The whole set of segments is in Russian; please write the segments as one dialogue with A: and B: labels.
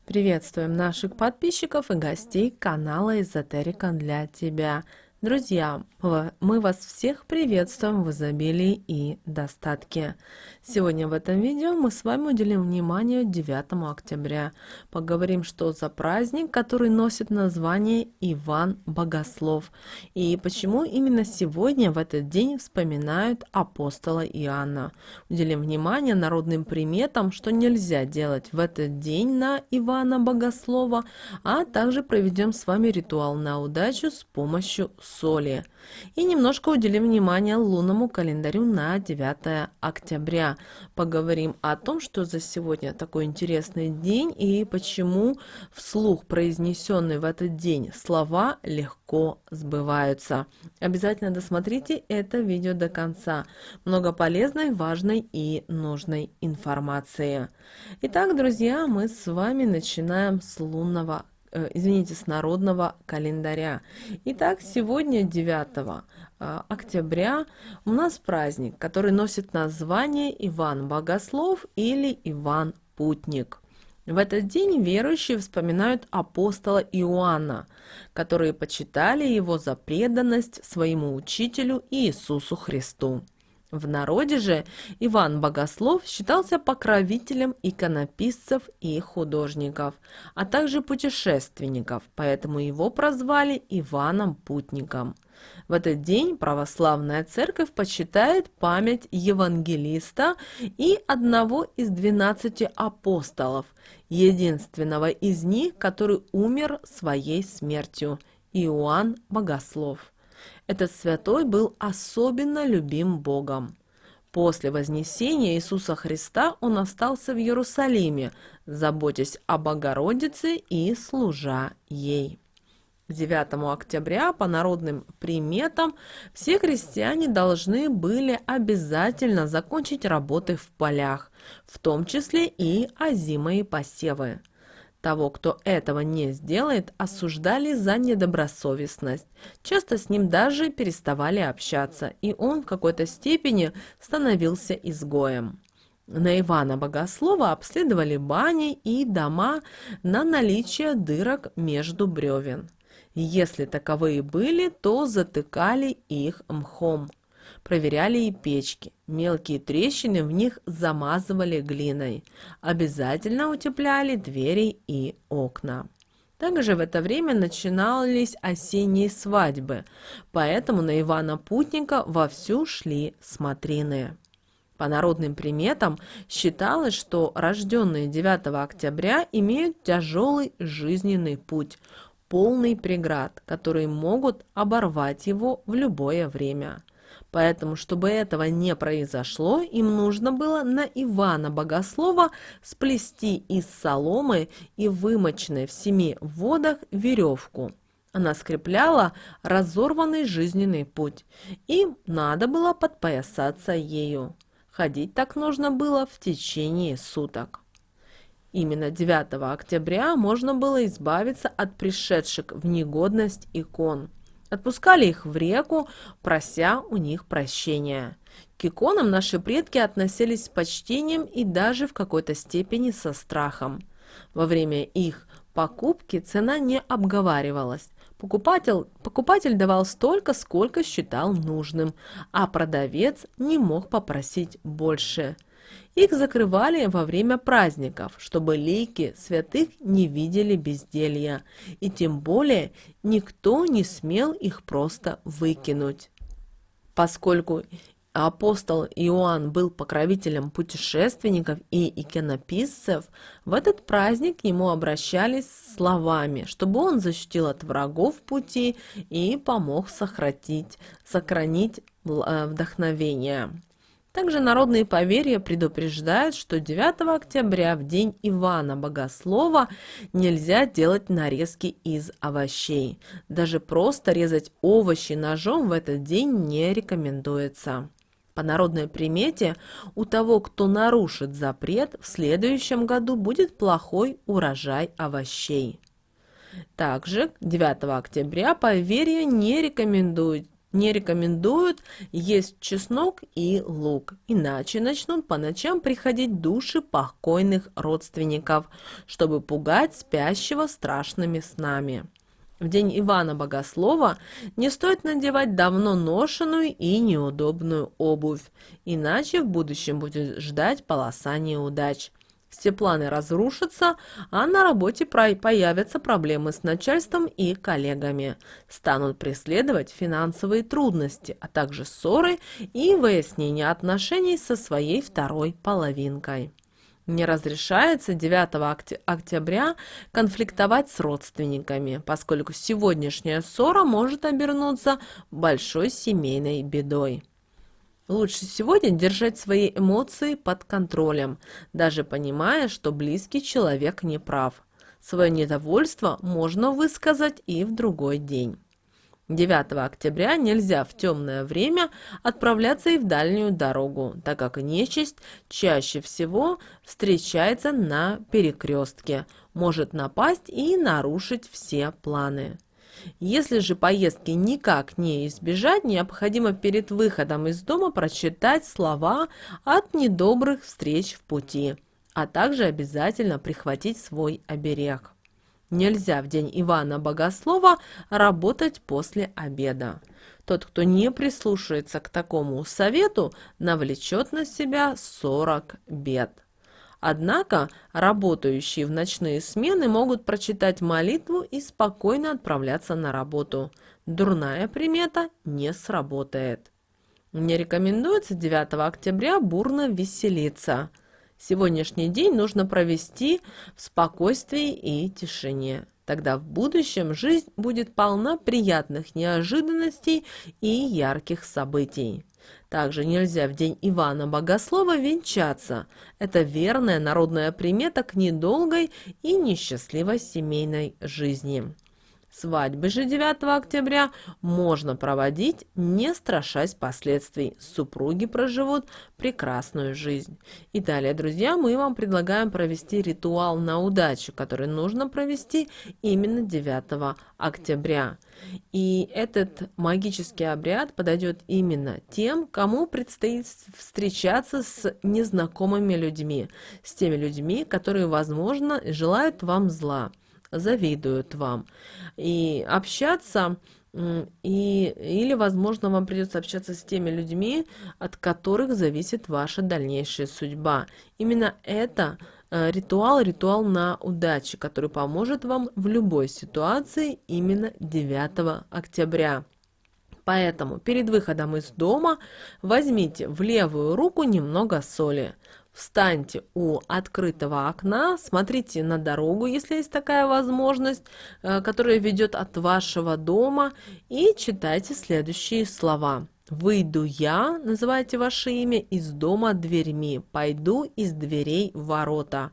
A: Приветствуем наших подписчиков и гостей канала Эзотерика для тебя. Друзья, мы вас всех приветствуем в изобилии и достатке. Сегодня в этом видео мы с вами уделим внимание 9 октября. Поговорим, что за праздник, который носит название Иван Богослов. И почему именно сегодня, в этот день, вспоминают апостола Иоанна. Уделим внимание народным приметам, что нельзя делать в этот день на Ивана Богослова, а также проведем с вами ритуал на удачу с помощью соли. И немножко уделим внимание лунному календарю на 9 октября. Поговорим о том, что за сегодня такой интересный день и почему вслух произнесенные в этот день слова легко сбываются. Обязательно досмотрите это видео до конца. Много полезной, важной и нужной информации. Итак, друзья, мы с вами начинаем с с народного календаря. Итак, сегодня 9 октября у нас праздник, который носит название Иван Богослов или Иван Путник. В этот день верующие вспоминают апостола Иоанна, которые почитали его за преданность своему учителю Иисусу Христу. В народе же Иван Богослов считался покровителем иконописцев и художников, а также путешественников, поэтому его прозвали Иваном Путником. В этот день православная церковь почитает память евангелиста и одного из 12 апостолов, единственного из них, который умер своей смертью – Иоанн Богослов. Этот святой был особенно любим Богом. После вознесения Иисуса Христа он остался в Иерусалиме, заботясь о Богородице и служа ей. К 9 октября по народным приметам все крестьяне должны были обязательно закончить работы в полях, в том числе и озимые посевы. Того, кто этого не сделает, осуждали за недобросовестность. Часто с ним даже переставали общаться, и он в какой-то степени становился изгоем. На Ивана Богослова обследовали бани и дома на наличие дырок между бревен. Если таковые были, то затыкали их мхом. Проверяли и печки. Мелкие трещины в них замазывали глиной. Обязательно утепляли двери и окна. Также в это время начинались осенние свадьбы, поэтому на Ивана Путника вовсю шли смотрины. По народным приметам считалось, что рожденные 9 октября имеют тяжелый жизненный путь, полный преград, которые могут оборвать его в любое время. Поэтому, чтобы этого не произошло, им нужно было на Ивана Богослова сплести из соломы и вымоченной в 7 водах веревку. Она скрепляла разорванный жизненный путь, и надо было подпоясаться ею. Ходить так нужно было в течение суток. Именно 9 октября можно было избавиться от пришедших в негодность икон. Отпускали их в реку, прося у них прощения. К иконам наши предки относились с почтением и даже в какой-то степени со страхом. Во время их покупки цена не обговаривалась. Покупатель давал столько, сколько считал нужным, а продавец не мог попросить больше. Их закрывали во время праздников, чтобы лики святых не видели безделья, и тем более никто не смел их просто выкинуть. Поскольку апостол Иоанн был покровителем путешественников и иконописцев, в этот праздник к нему обращались с словами, чтобы он защитил от врагов пути и помог сохранить вдохновение. Также народные поверья предупреждают, что 9 октября, в день Ивана Богослова, нельзя делать нарезки из овощей. Даже просто резать овощи ножом в этот день не рекомендуется. По народной примете, у того, кто нарушит запрет, в следующем году будет плохой урожай овощей. Также 9 октября поверья не рекомендуют Не рекомендуют есть чеснок и лук, иначе начнут по ночам приходить души покойных родственников, чтобы пугать спящего страшными снами. В день Ивана Богослова не стоит надевать давно ношеную и неудобную обувь, иначе в будущем будет ждать полоса неудач. Все планы разрушатся, а на работе появятся проблемы с начальством и коллегами. Станут преследовать финансовые трудности, а также ссоры и выяснение отношений со своей второй половинкой. Не разрешается 9 октября конфликтовать с родственниками, поскольку сегодняшняя ссора может обернуться большой семейной бедой. Лучше сегодня держать свои эмоции под контролем, даже понимая, что близкий человек не прав. Свое недовольство можно высказать и в другой день. 9 октября нельзя в темное время отправляться и в дальнюю дорогу, так как нечисть чаще всего встречается на перекрестке, может напасть и нарушить все планы. Если же поездки никак не избежать, необходимо перед выходом из дома прочитать слова от недобрых встреч в пути, а также обязательно прихватить свой оберег. Нельзя в день Ивана Богослова работать после обеда. Тот, кто не прислушается к такому совету, навлечет на себя 40 бед. Однако работающие в ночные смены могут прочитать молитву и спокойно отправляться на работу. Дурная примета не сработает. Не рекомендуется 9 октября бурно веселиться. Сегодняшний день нужно провести в спокойствии и тишине. Тогда в будущем жизнь будет полна приятных неожиданностей и ярких событий. Также нельзя в день Ивана Богослова венчаться. Это верная народная примета к недолгой и несчастливой семейной жизни. Свадьбы же 9 октября можно проводить, не страшась последствий. Супруги проживут прекрасную жизнь. И далее, друзья, мы вам предлагаем провести ритуал на удачу, который нужно провести именно 9 октября. И этот магический обряд подойдет именно тем, кому предстоит встречаться с незнакомыми людьми, с теми людьми, которые, возможно, желают вам зла, завидуют вам. И общаться, или, возможно, вам придется общаться с теми людьми, от которых зависит ваша дальнейшая судьба. Именно это ритуал на удачу, который поможет вам в любой ситуации именно 9 октября. Поэтому перед выходом из дома возьмите в левую руку немного соли. Встаньте у открытого окна, смотрите на дорогу, если есть такая возможность, которая ведет от вашего дома, и читайте следующие слова. «Выйду я», называйте ваше имя, «из дома дверьми, пойду из дверей в ворота.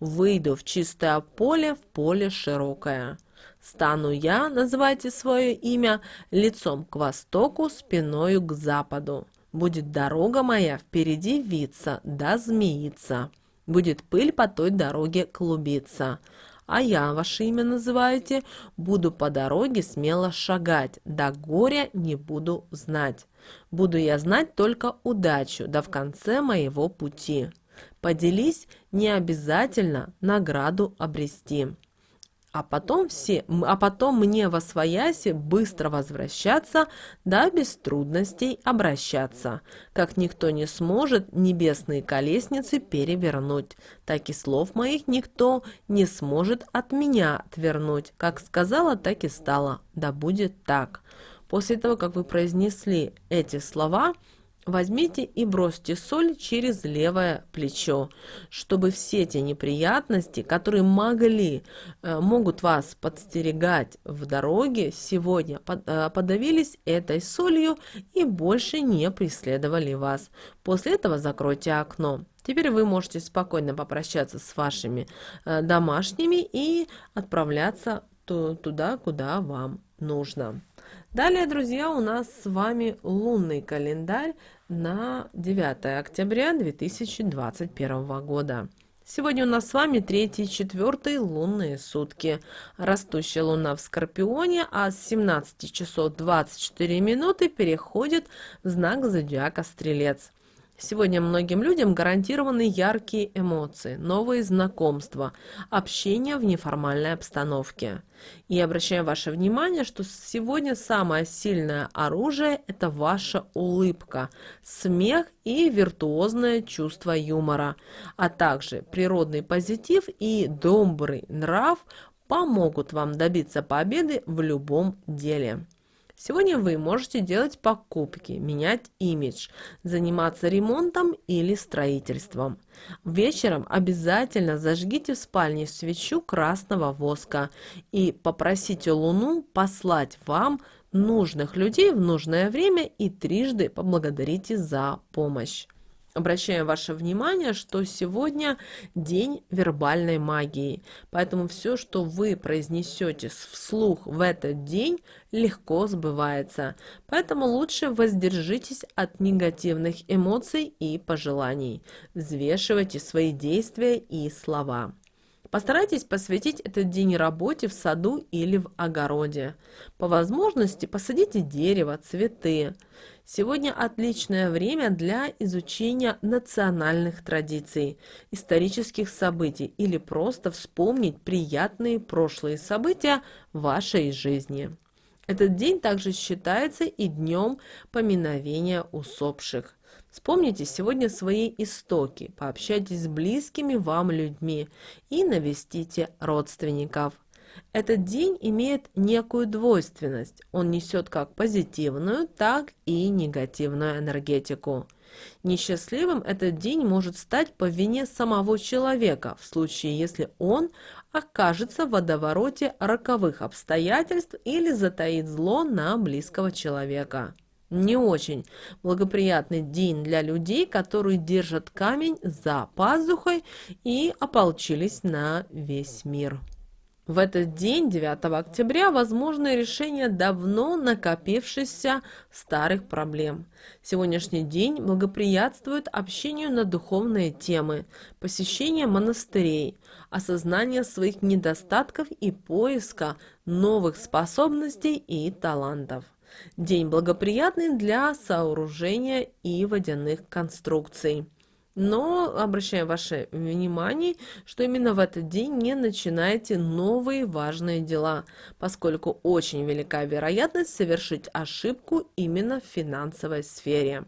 A: Выйду в чистое поле, в поле широкое. Стану я», называйте свое имя, «лицом к востоку, спиною к западу. Будет дорога моя впереди виться, да змеиться. Будет пыль по той дороге клубиться. А я, ваше имя называете, буду по дороге смело шагать, да горя не буду знать. Буду я знать только удачу, да в конце моего пути. Поделись, не обязательно награду обрести. А потом мне восвояси быстро возвращаться, да без трудностей обращаться. Как никто не сможет небесные колесницы перевернуть, так и слов моих никто не сможет от меня отвернуть. Как сказала, так и стало, да будет так». После того, как вы произнесли эти слова, возьмите и бросьте соль через левое плечо, чтобы все те неприятности, которые могут вас подстерегать в дороге сегодня, подавились этой солью и больше не преследовали вас. После этого закройте окно. Теперь вы можете спокойно попрощаться с вашими домашними и отправляться туда, куда вам нужно. Далее, друзья, у нас с вами лунный календарь на 9 октября 2021 года. Сегодня у нас с вами 3-й и 4-й лунные сутки. Растущая луна в Скорпионе, а с 17 часов 24 минуты переходит в знак зодиака Стрелец. Сегодня многим людям гарантированы яркие эмоции, новые знакомства, общение в неформальной обстановке. И обращаю ваше внимание, что сегодня самое сильное оружие – это ваша улыбка, смех и виртуозное чувство юмора, а также природный позитив и добрый нрав помогут вам добиться победы в любом деле. Сегодня вы можете делать покупки, менять имидж, заниматься ремонтом или строительством. Вечером обязательно зажгите в спальне свечу красного воска и попросите Луну послать вам нужных людей в нужное время и трижды поблагодарите за помощь. Обращаю ваше внимание, что сегодня день вербальной магии, поэтому все, что вы произнесете вслух в этот день, легко сбывается. Поэтому лучше воздержитесь от негативных эмоций и пожеланий. Взвешивайте свои действия и слова. Постарайтесь посвятить этот день работе в саду или в огороде. По возможности посадите дерево, цветы. Сегодня отличное время для изучения национальных традиций, исторических событий или просто вспомнить приятные прошлые события вашей жизни. Этот день также считается и днем поминовения усопших. Вспомните сегодня свои истоки, пообщайтесь с близкими вам людьми и навестите родственников. Этот день имеет некую двойственность. Он несет как позитивную, так и негативную энергетику. Несчастливым этот день может стать по вине самого человека, в случае, если он окажется в водовороте роковых обстоятельств или затаит зло на близкого человека. Не очень благоприятный день для людей, которые держат камень за пазухой и ополчились на весь мир. В этот день, 9 октября, возможно решение давно накопившихся старых проблем. Сегодняшний день благоприятствует общению на духовные темы, посещению монастырей, осознание своих недостатков и поиска новых способностей и талантов. День благоприятный для сооружения и водяных конструкций. Но обращаю ваше внимание, что именно в этот день не начинайте новые важные дела, поскольку очень велика вероятность совершить ошибку именно в финансовой сфере.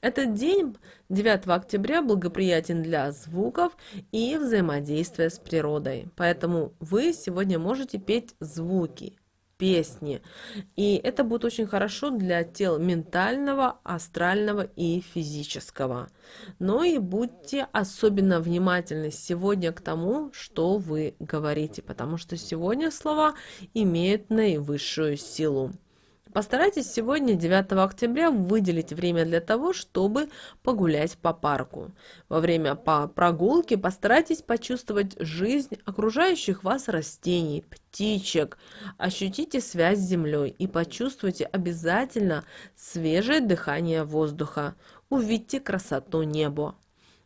A: Этот день, 9 октября, благоприятен для звуков и взаимодействия с природой, поэтому вы сегодня можете петь звуки, песни. И это будет очень хорошо для тел ментального, астрального и физического. Но и будьте особенно внимательны сегодня к тому, что вы говорите, потому что сегодня слова имеют наивысшую силу. Постарайтесь сегодня, 9 октября, выделить время для того, чтобы погулять по парку. Во время прогулки постарайтесь почувствовать жизнь окружающих вас растений, птичек. Ощутите связь с землей и почувствуйте обязательно свежее дыхание воздуха. Увидьте красоту неба.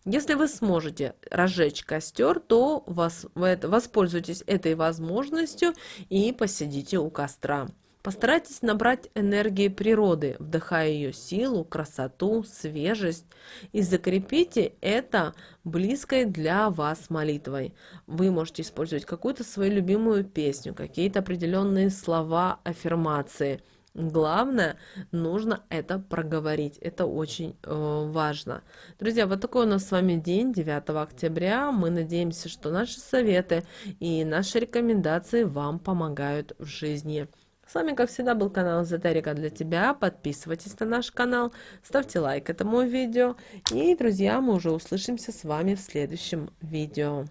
A: Если вы сможете разжечь костер, то воспользуйтесь этой возможностью и посидите у костра. Постарайтесь набрать энергии природы, вдыхая ее силу, красоту, свежесть, и закрепите это близкой для вас молитвой. Вы можете использовать какую-то свою любимую песню, какие-то определенные слова, аффирмации. Главное, нужно это проговорить. Это очень важно. Друзья, вот такой у нас с вами день, 9 октября. Мы надеемся, что наши советы и наши рекомендации вам помогают в жизни. С вами, как всегда, был канал Эзотерика для тебя. Подписывайтесь на наш канал, ставьте лайк этому видео. И, друзья, мы уже услышимся с вами в следующем видео.